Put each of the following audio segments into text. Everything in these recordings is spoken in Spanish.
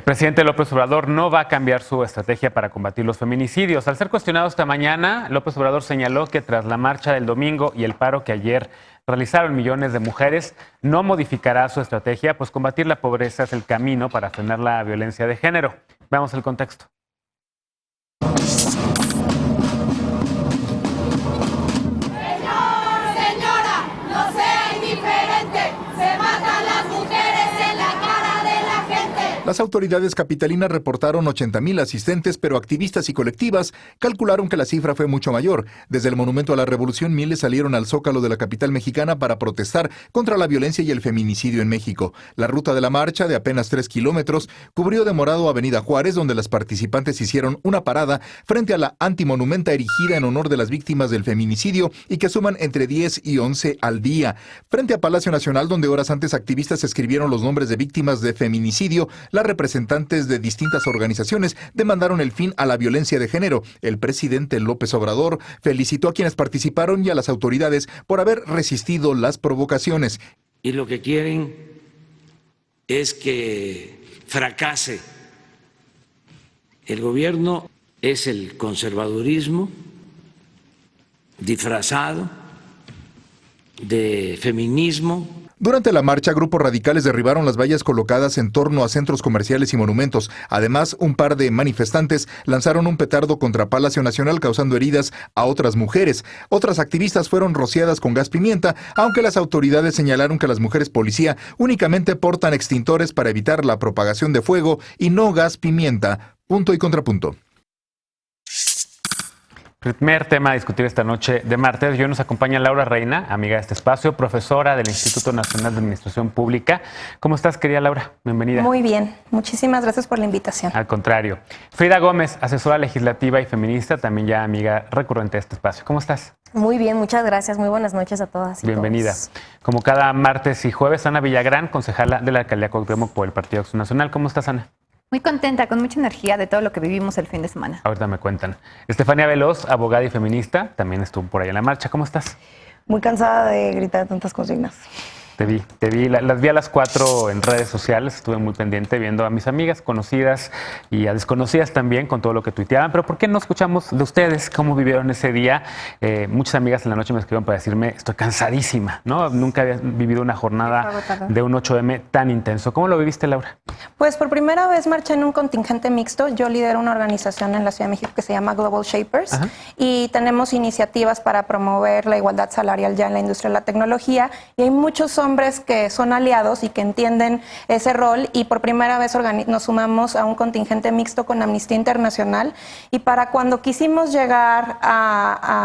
presidente López Obrador no va a cambiar su estrategia para combatir los feminicidios. Al ser cuestionado esta mañana, López Obrador señaló que tras la marcha del domingo y el paro que ayer realizaron millones de mujeres, no modificará su estrategia, pues combatir la pobreza es el camino para frenar la violencia de género. Veamos el contexto. Las autoridades capitalinas reportaron 80,000 asistentes, pero activistas y colectivas calcularon que la cifra fue mucho mayor. Desde el Monumento a la Revolución, miles salieron al Zócalo de la capital mexicana para protestar contra la violencia y el feminicidio en México. La ruta de la marcha, de apenas 3 kilómetros, cubrió de morado Avenida Juárez, donde las participantes hicieron una parada frente a la antimonumenta erigida en honor de las víctimas del feminicidio y que suman entre 10 y 11 al día. Frente a Palacio Nacional, donde horas antes activistas escribieron los nombres de víctimas de feminicidio, las representantes de distintas organizaciones demandaron el fin a la violencia de género. El presidente López Obrador felicitó a quienes participaron y a las autoridades por haber resistido las provocaciones. Y lo que quieren es que fracase el gobierno, es el conservadurismo disfrazado de feminismo. Durante la marcha, grupos radicales derribaron las vallas colocadas en torno a centros comerciales y monumentos. Además, un par de manifestantes lanzaron un petardo contra Palacio Nacional, causando heridas a otras mujeres. Otras activistas fueron rociadas con gas pimienta, aunque las autoridades señalaron que las mujeres policía únicamente portan extintores para evitar la propagación de fuego y no gas pimienta. Punto y contrapunto. Primer tema a discutir esta noche de martes. Hoy nos acompaña Laura Reina, amiga de este espacio, profesora del Instituto Nacional de Administración Pública. ¿Cómo estás, querida Laura? Bienvenida. Muy bien. Muchísimas gracias por la invitación. Al contrario. Frida Gómez, asesora legislativa y feminista, también ya amiga recurrente de este espacio. ¿Cómo estás? Muy bien, muchas gracias. Muy buenas noches a todas y bienvenida. todos. Como cada martes y jueves, Ana Villagrán, concejala de la Alcaldía Cuauhtémoc por el Partido Acción Nacional. ¿Cómo estás, Ana? Muy contenta, con mucha energía de todo lo que vivimos el fin de semana. Ahorita me cuentan. Estefanía Veloz, abogada y feminista, también estuvo por ahí en la marcha. ¿Cómo estás? Muy cansada de gritar tantas consignas. Te vi, las vi a las 4 en redes sociales, estuve muy pendiente viendo a mis amigas conocidas y a desconocidas también con todo lo que tuiteaban, pero ¿por qué no escuchamos de ustedes cómo vivieron ese día? Muchas amigas en la noche me escribieron para decirme, estoy cansadísima, ¿no? Nunca había vivido una jornada de un 8M tan intenso. ¿Cómo lo viviste, Laura? Pues por primera vez marché en un contingente mixto. Yo lidero una organización en la Ciudad de México que se llama Global Shapers. Ajá. Y tenemos iniciativas para promover la igualdad salarial ya en la industria de la tecnología y hay muchos hombres que son aliados y que entienden ese rol y por primera vez nos sumamos a un contingente mixto con Amnistía Internacional y para cuando quisimos llegar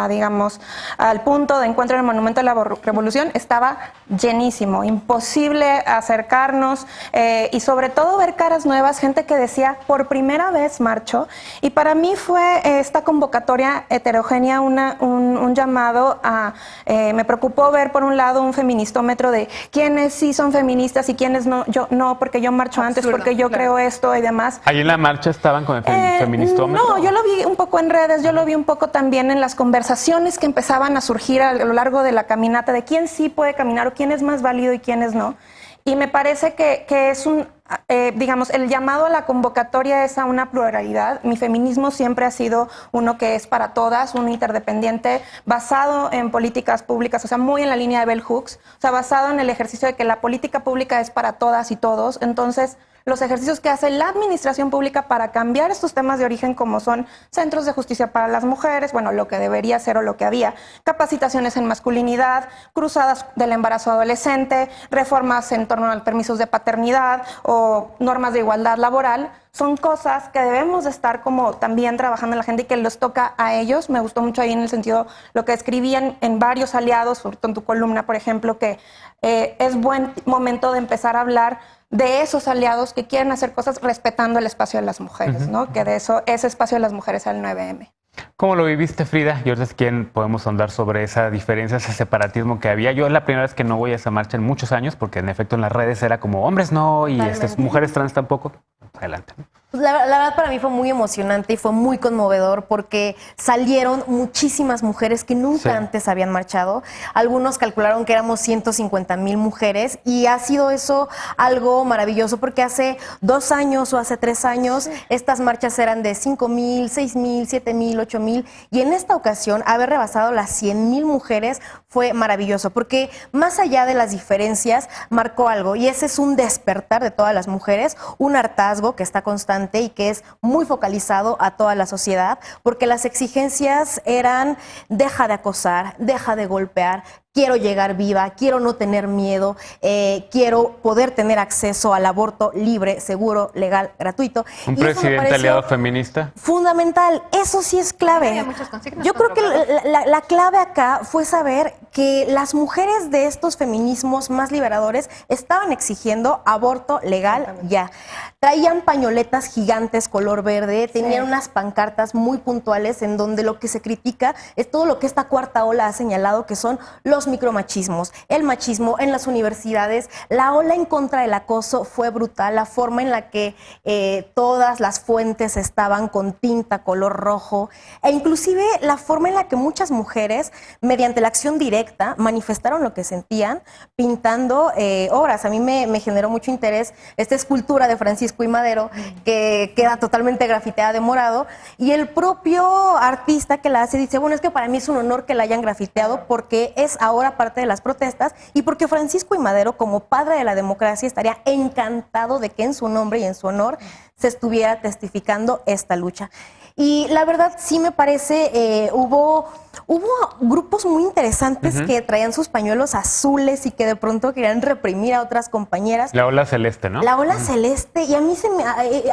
digamos, al punto de encuentro en el Monumento a la Revolución estaba llenísimo, imposible acercarnos y sobre todo ver caras nuevas, gente que decía por primera vez marcho y para mí fue esta convocatoria heterogénea un llamado a, me preocupó ver por un lado un feministómetro de quiénes sí son feministas y quiénes no. Yo no, porque yo marcho antes, porque yo creo esto y demás. ¿Ahí en la marcha estaban con el feministómetro? No, yo lo vi un poco en redes, yo lo vi un poco también en las conversaciones que empezaban a surgir a lo largo de la caminata de quién sí puede caminar o quién es más válido y quiénes no. Y me parece que es digamos, el llamado a la convocatoria es a una pluralidad. Mi feminismo siempre ha sido uno que es para todas, un interdependiente, basado en políticas públicas, o sea, muy en la línea de Bell Hooks, o sea, basado en el ejercicio de que la política pública es para todas y todos. Entonces, los ejercicios que hace la administración pública para cambiar estos temas de origen como son centros de justicia para las mujeres, bueno, lo que debería ser o lo que había, capacitaciones en masculinidad, cruzadas del embarazo adolescente, reformas en torno a permisos de paternidad o normas de igualdad laboral, son cosas que debemos de estar como también trabajando en la gente y que les toca a ellos. Me gustó mucho ahí en el sentido lo que escribían en varios aliados, sobre todo en tu columna, por ejemplo, que es buen momento de empezar a hablar de esos aliados que quieren hacer cosas respetando el espacio de las mujeres, ¿no? Que de eso, ese espacio de las mujeres es el 9M. ¿Cómo lo viviste, Frida? Y ahorita es quien podemos ahondar sobre esa diferencia, ese separatismo que había. Yo es la primera vez que no voy a esa marcha en muchos años, porque en efecto en las redes era como hombres no y mujeres trans tampoco. Adelante. Pues la verdad para mí fue muy emocionante y fue muy conmovedor porque salieron muchísimas mujeres que nunca antes habían marchado. Algunos calcularon que éramos 150,000 mujeres y ha sido eso algo maravilloso porque hace 2 años o hace 3 años estas marchas eran de 5,000, 6,000, 7,000, 8,000 y en esta ocasión haber rebasado las 100,000 mujeres fue maravilloso porque más allá de las diferencias marcó algo y ese es un despertar de todas las mujeres, un hartazgo que está constante y que es muy focalizado a toda la sociedad, porque las exigencias eran deja de acosar, deja de golpear, quiero llegar viva, quiero no tener miedo, quiero poder tener acceso al aborto libre, seguro, legal, gratuito. ¿Un presidente aliado feminista? Fundamental, eso sí es clave. Yo creo que la clave acá fue saber que las mujeres de estos feminismos más liberadores estaban exigiendo aborto legal ya. Traían pañoletas gigantes color verde, tenían unas pancartas muy puntuales en donde lo que se critica es todo lo que esta cuarta ola ha señalado, que son los micromachismos, el machismo en las universidades. La ola en contra del acoso fue brutal, la forma en la que todas las fuentes estaban con tinta color rojo e inclusive la forma en la que muchas mujeres, mediante la acción directa, manifestaron lo que sentían pintando obras. A mí me generó mucho interés esta escultura de Francisco y Madero que queda totalmente grafiteada de morado y el propio artista que la hace dice, bueno, es que para mí es un honor que la hayan grafiteado porque es ahora parte de las protestas y porque Francisco y Madero, como padre de la democracia, estaría encantado de que en su nombre y en su honor se estuviera testificando esta lucha. Y la verdad sí me parece, hubo grupos muy interesantes que traían sus pañuelos azules y que de pronto querían reprimir a otras compañeras. La ola celeste, ¿no? La ola celeste, y a mí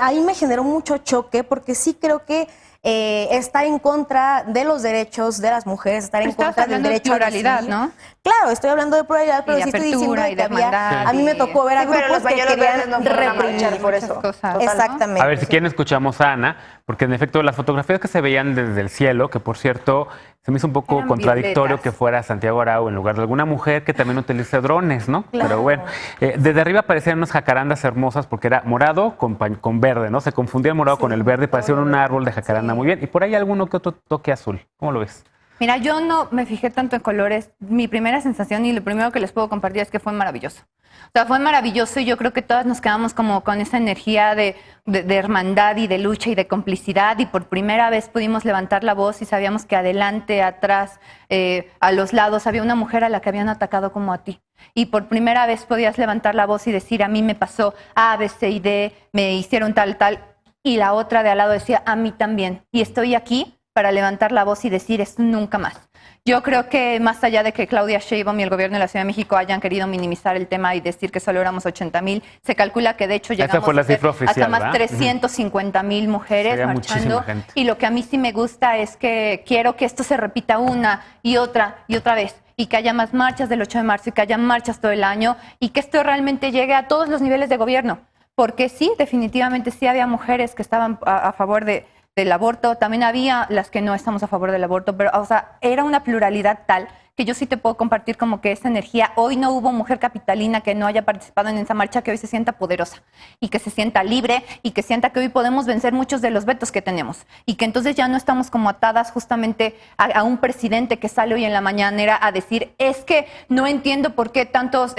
ahí me generó mucho choque porque sí creo que estar en contra de los derechos de las mujeres, estar en contra del derecho de pluralidad, ¿no? Claro, estoy hablando de pluralidad, pero sí estoy diciendo que había, a mí me tocó ver a grupos que querían reprimir por eso. Exactamente. A ver, si quieren escuchamos a Ana, porque en efecto las fotografías que se veían desde el cielo, que por cierto se me hizo un poco eran contradictorio violetas. que fuera Santiago Arau en lugar de alguna mujer que también utilice drones, ¿no? Claro. Pero bueno, desde arriba parecían unas jacarandas hermosas porque era morado con verde, ¿no? Se confundía el morado con el verde y parecía un árbol de jacaranda muy bien. Y por ahí alguno que otro toque azul. ¿Cómo lo ves? Mira, yo no me fijé tanto en colores. Mi primera sensación y lo primero que les puedo compartir es que fue maravilloso. O sea, fue maravilloso y yo creo que todas nos quedamos como con esa energía de hermandad y de lucha y de complicidad y por primera vez pudimos levantar la voz y sabíamos que adelante, atrás, a los lados había una mujer a la que habían atacado como a ti. Y por primera vez podías levantar la voz y decir, a mí me pasó A, B, C y D, me hicieron tal. Y la otra de al lado decía, a mí también. Y estoy aquí para levantar la voz y decir esto nunca más. Yo creo que más allá de que Claudia Sheinbaum y el gobierno de la Ciudad de México hayan querido minimizar el tema y decir que solo éramos 80,000, se calcula que de hecho llegamos fue la cifra hasta oficial, más ¿verdad? 350,000 mujeres Sería marchando. muchísima gente. Y lo que a mí sí me gusta es que quiero que esto se repita una y otra vez. Y que haya más marchas del 8 de marzo y que haya marchas todo el año y que esto realmente llegue a todos los niveles de gobierno. Porque sí, definitivamente sí había mujeres que estaban a favor del aborto, también había las que no estamos a favor del aborto, pero o sea, era una pluralidad tal que yo sí te puedo compartir como que esa energía, hoy no hubo mujer capitalina que no haya participado en esa marcha que hoy se sienta poderosa y que se sienta libre y que sienta que hoy podemos vencer muchos de los vetos que tenemos y que entonces ya no estamos como atadas justamente a un presidente que sale hoy en la mañanera a decir, es que no entiendo por qué tantos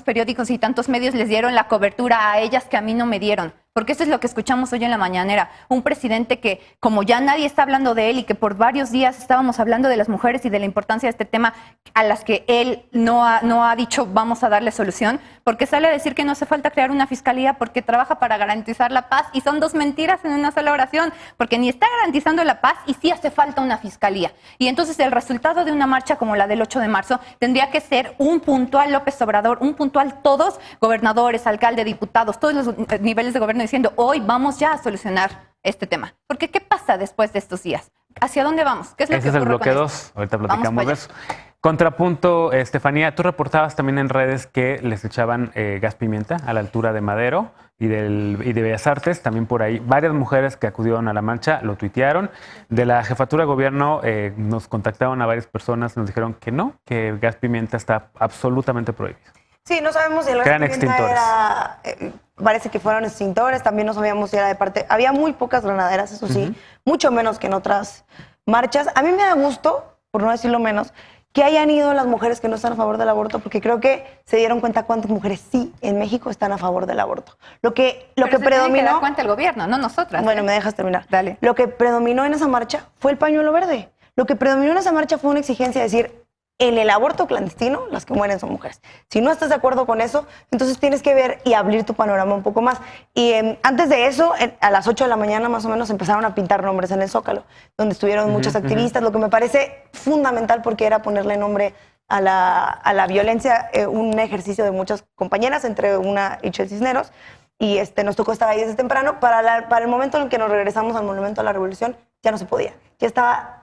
periódicos y tantos medios les dieron la cobertura a ellas que a mí no me dieron. Porque eso es lo que escuchamos hoy en la mañanera. Un presidente que, como ya nadie está hablando de él y que por varios días estábamos hablando de las mujeres y de la importancia de este tema, a las que él no ha dicho vamos a darle solución, porque sale a decir que no hace falta crear una fiscalía porque trabaja para garantizar la paz y son dos mentiras en una sola oración, porque ni está garantizando la paz y sí hace falta una fiscalía. Y entonces el resultado de una marcha como la del 8 de marzo tendría que ser un puntual López Obrador, un puntual todos, gobernadores, alcaldes, diputados, todos los niveles de gobierno diciendo, hoy vamos ya a solucionar este tema. Porque ¿qué pasa después de estos días? ¿Hacia dónde vamos? ¿Qué es lo Ese que es el ocurre bloque con 2. esto? Ahorita Vamos platicamos para de allá. eso. Contrapunto, Estefanía, tú reportabas también en redes que les echaban gas pimienta a la altura de Madero y de Bellas Artes. También por ahí varias mujeres que acudieron a la marcha lo tuitearon. De la jefatura de gobierno nos contactaron a varias personas, nos dijeron que no, que el gas pimienta está absolutamente prohibido. Sí, no sabemos si el Que eran gas pimienta extintores. era parece que fueron extintores, también no sabíamos si era de parte. Había muy pocas granaderas, eso sí, mucho menos que en otras marchas. A mí me da gusto, por no decirlo menos, que hayan ido las mujeres que no están a favor del aborto, porque creo que se dieron cuenta cuántas mujeres sí en México están a favor del aborto. Lo que Pero se tiene que predominó... dar cuenta el gobierno, no nosotras. Bueno, me dejas terminar. Dale. Lo que predominó en esa marcha fue el pañuelo verde. Lo que predominó en esa marcha fue una exigencia de decir, en el aborto clandestino, las que mueren son mujeres. Si no estás de acuerdo con eso, entonces tienes que ver y abrir tu panorama un poco más. Y antes de eso, a las 8 de la mañana más o menos empezaron a pintar nombres en el Zócalo, donde estuvieron muchas activistas, lo que me parece fundamental porque era ponerle nombre a la violencia, un ejercicio de muchas compañeras, entre una Itzel Cisneros, y nos tocó estar ahí desde temprano. Para el momento en el que nos regresamos al Monumento a la Revolución, ya no se podía. Ya estaba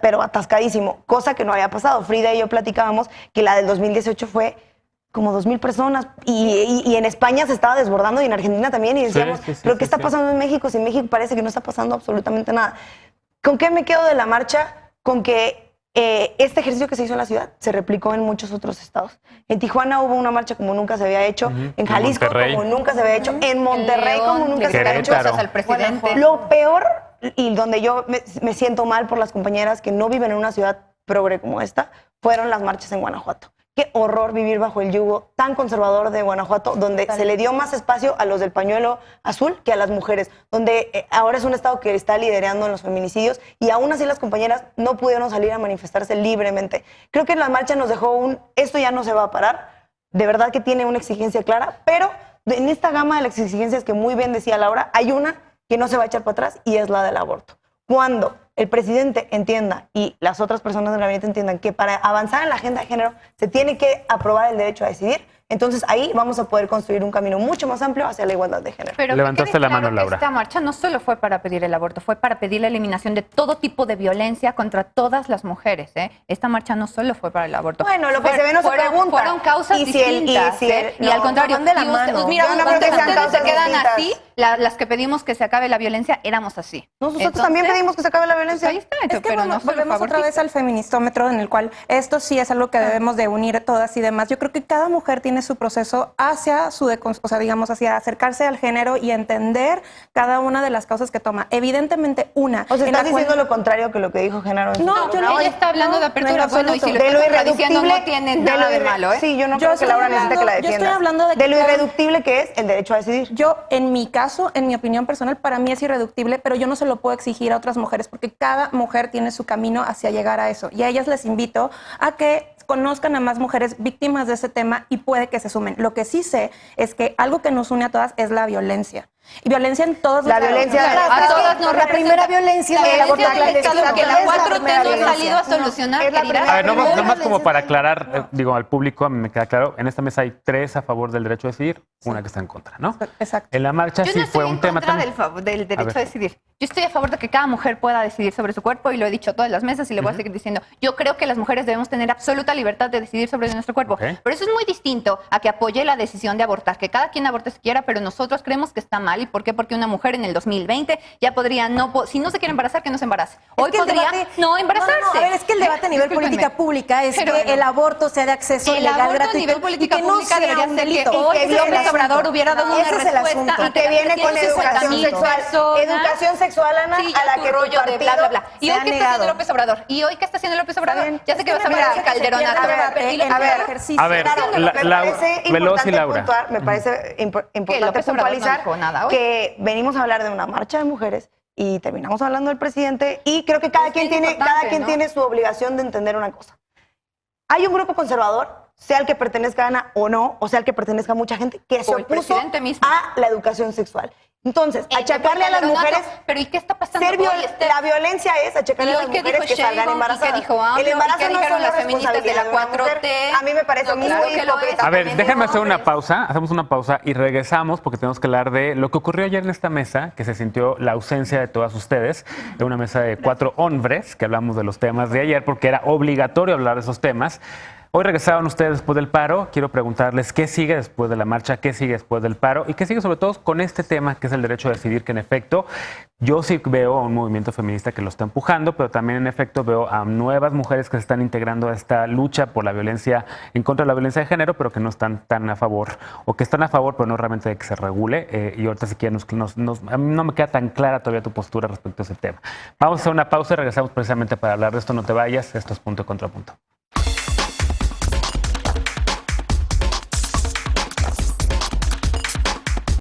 pero atascadísimo, cosa que no había pasado. Frida y yo platicábamos que la del 2018 fue como 2,000 personas y en España se estaba desbordando y en Argentina también y decíamos, ¿pero qué está pasando en México? Si en México parece que no está pasando absolutamente nada. ¿Con qué me quedo de la marcha? Con que este ejercicio que se hizo en la ciudad se replicó en muchos otros estados. En Tijuana hubo una marcha como nunca se había hecho, en Jalisco como nunca se había hecho, en Monterrey como nunca se había hecho. Al presidente. Lo peor, y donde yo me siento mal por las compañeras que no viven en una ciudad progre como esta, fueron las marchas en Guanajuato. Qué horror vivir bajo el yugo tan conservador de Guanajuato, donde se le dio más espacio a los del pañuelo azul que a las mujeres, donde ahora es un estado que está liderando en los feminicidios y aún así las compañeras no pudieron salir a manifestarse libremente. Creo que la marcha nos dejó esto ya no se va a parar, de verdad que tiene una exigencia clara, pero en esta gama de las exigencias que muy bien decía Laura, hay una que no se va a echar para atrás y es la del aborto. Cuando el presidente entienda y las otras personas del gabinete entiendan que para avanzar en la agenda de género se tiene que aprobar el derecho a decidir, entonces ahí vamos a poder construir un camino mucho más amplio hacia la igualdad de género. Pero levantaste la mano, Laura. Esta marcha no solo fue para pedir el aborto, fue para pedir la eliminación de todo tipo de violencia contra todas las mujeres. Esta marcha no solo fue para el aborto. Bueno, lo que se ve no se pregunta. Fueron causas distintas. Y al contrario, van de la mano. Mira, Yo no cuando creo que sean ustedes se causas quedan distintas. así, las que pedimos que se acabe la violencia, éramos así. Nosotros también pedimos que se acabe la violencia. Ahí está, Es que pero bueno, no solo volvemos otra vez al feministómetro, en el cual esto sí es algo que debemos de unir todas y demás. Yo creo que cada mujer tiene su proceso hacia su, o sea, digamos, hacia acercarse al género y entender cada una de las causas que toma. Evidentemente una. O sea, en la estás cual- diciendo lo contrario que lo que dijo Genaro. No, yo no- Ella está hablando de apertura, en bueno, y si lo De lo estás contradiciendo irreductible no tiene nada de malo, ¿eh? Sí, yo no Yo creo que estoy Laura necesite que la hablando- yo defiendas. estoy hablando de que lo cada- irreductible que es el derecho a decidir. Yo, en mi caso, en mi opinión personal, para mí es irreductible, pero yo no se lo puedo exigir a otras mujeres porque cada mujer tiene su camino hacia llegar a eso. Y a ellas les invito a que conozcan a más mujeres víctimas de ese tema y puede que se sumen. Lo que sí sé es que algo que nos une a todas es la violencia. Y violencia en todos La los violencia- lados. A todas nos la representa. primera violencia La del aborto violencia del Estado clandestino. que la Es la 4T primera no ha violencia. salido a solucionar, es la querida. primera A ver, violencia. nomás como para aclarar, digo, al público, a mí me queda claro, en esta mesa hay 3 a favor del derecho a decidir, una que está en contra, ¿no? Exacto. En la marcha Yo sí no fue estoy un en tema contra también. del derecho ver. a decidir. Yo estoy a favor de que cada mujer pueda decidir sobre su cuerpo y lo he dicho a todas las mesas y le voy a seguir diciendo. Yo creo que las mujeres debemos tener absoluta libertad de decidir sobre nuestro cuerpo. Ok. Pero eso es muy distinto a que apoye la decisión de abortar, que cada quien aborte si quiera, pero nosotros creemos que está mal. ¿Y por qué? Porque una mujer en el 2020 ya podría si no se quiere embarazar, que no se embarace. Hoy Es que el podría debate- no embarazarse. No, a ver, es que el debate a nivel Discúlpenme. política pública es Pero que bueno. el aborto sea de acceso El legal, aborto a gratuito nivel política y que no pública sea debería un ser que delito. hoy que viene López Obrador hubiera dado una Ese es el respuesta asunto. ante Que viene con 360,000 educación sexual. personas. Educación sexual, Ana, Sí, a la tu que tu rollo de bla, bla, bla. ¿Y se hoy ha qué está haciendo negado. López Obrador? ¿Y hoy qué está haciendo López Obrador? bien. Ya sé que vas a Mira, hablar del calderonato. a ver, ejercicio. A ver, me parece Veloz y importante Laura. puntuar, me parece importante López Obrador no puntualizar dijo nada hoy. que venimos a hablar de una marcha de mujeres y terminamos hablando del presidente y creo que cada Es quien bien tiene importante, ¿no? tiene su obligación de entender una cosa. Hay un grupo conservador, sea el que pertenezca a Ana o no, o sea el que pertenezca a mucha gente, que se O el opuso presidente mismo. a la educación sexual. Entonces, El achacarle a las calderonato. mujeres... Pero ¿y qué está pasando Ser hoy, la violencia es achacarle ¿Y a hoy las qué mujeres dijo que salgan Sheinbaum? ¿Y embarazadas. qué dijo AMLO? El embarazo ¿Y qué no dijeron solo las es feministas de la responsabilidad una mujer. 4T? A mí me parece No, muy claro que lo hipócrita. es. A ver, También déjenme de hacer una hombres. pausa, hacemos una pausa y regresamos porque tenemos que hablar de lo que ocurrió ayer en esta mesa, que se sintió la ausencia de todas ustedes, de una mesa de 4 hombres, que hablamos de los temas de ayer porque era obligatorio hablar de esos temas. Hoy regresaron ustedes después del paro. Quiero preguntarles qué sigue después de la marcha, qué sigue después del paro y qué sigue sobre todo con este tema que es el derecho a decidir, que en efecto yo sí veo a un movimiento feminista que lo está empujando, pero también en efecto veo a nuevas mujeres que se están integrando a esta lucha por la violencia, en contra de la violencia de género, pero que no están tan a favor, o que están a favor, pero no realmente de que se regule. Y ahorita si quieren, a mí no me queda tan clara todavía tu postura respecto a ese tema. Vamos a hacer una pausa y regresamos precisamente para hablar de esto. No te vayas, esto es Punto y Contrapunto.